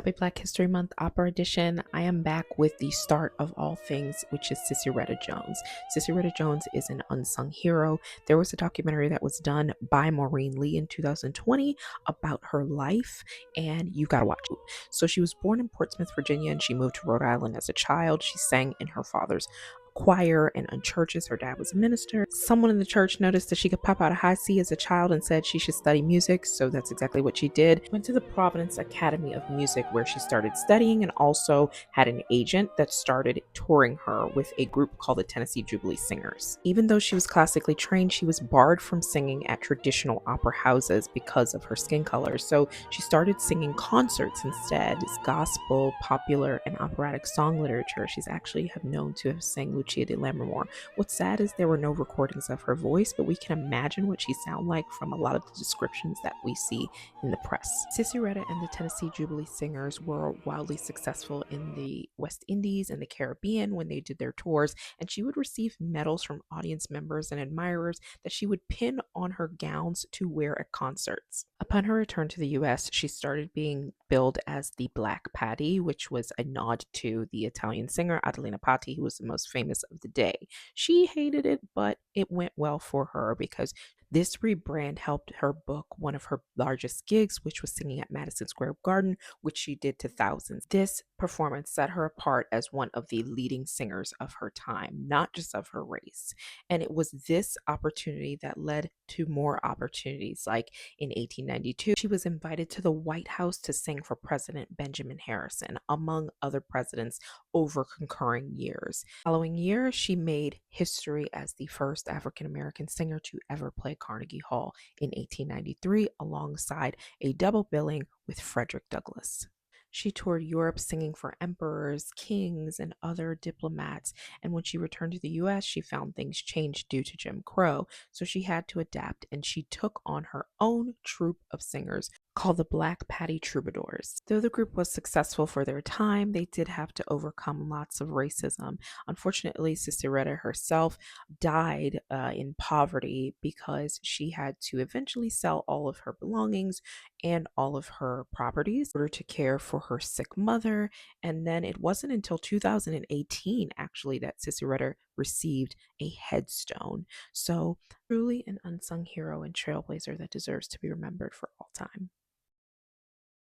Happy Black History Month Opera Edition. I am back with the start of all things, which is Sissieretta Jones. Sissieretta Jones is an unsung hero. There was a documentary that was done by Maureen Lee in 2020 about her life, and you gotta watch it. So she was born in Portsmouth, Virginia, and she moved to Rhode Island as a child. She sang in her father's choir and in churches. Her dad was a minister. Someone in the church noticed that she could pop out a high C as a child and said she should study music, so that's exactly what she did. Went to the Providence Academy of Music where she started studying and also had an agent that started touring her with a group called the Tennessee Jubilee Singers. Even though she was classically trained, she was barred from singing at traditional opera houses because of her skin color, so she started singing concerts instead. It's gospel, popular, and operatic song literature. She's actually have known to have sang Lucia di Lammermoor. What's sad is there were no recordings of her voice, but we can imagine what she sounded like from a lot of the descriptions that we see in the press. Sissieretta and the Tennessee Jubilee Singers were wildly successful in the West Indies and the Caribbean when they did their tours, and she would receive medals from audience members and admirers that she would pin on her gowns to wear at concerts. Upon her return to the US, she started being billed as the Black Patty, which was a nod to the Italian singer Adelina Patti, who was the most famous of the day. She hated it, but it went well for her because this rebrand helped her book one of her largest gigs, which was singing at Madison Square Garden, which she did to thousands. This performance set her apart as one of the leading singers of her time, not just of her race. And it was this opportunity that led to more opportunities. Like in 1892, she was invited to the White House to sing for President Benjamin Harrison, among other presidents over concurring years. Following year, she made history as the first African American singer to ever play Carnegie Hall in 1893, alongside a double billing with Frederick Douglass. She toured Europe singing for emperors, kings, and other diplomats. And when she returned to the US, she found things changed due to Jim Crow, so she had to adapt and she took on her own troupe of singers called the Black Patty Troubadours. Though the group was successful for their time, they did have to overcome lots of racism. Unfortunately, Sissieretta herself died in poverty because she had to eventually sell all of her belongings and all of her properties in order to care for her sick mother. And then it wasn't until 2018 actually that Sissieretta received a headstone. So truly an unsung hero and trailblazer that deserves to be remembered for all time.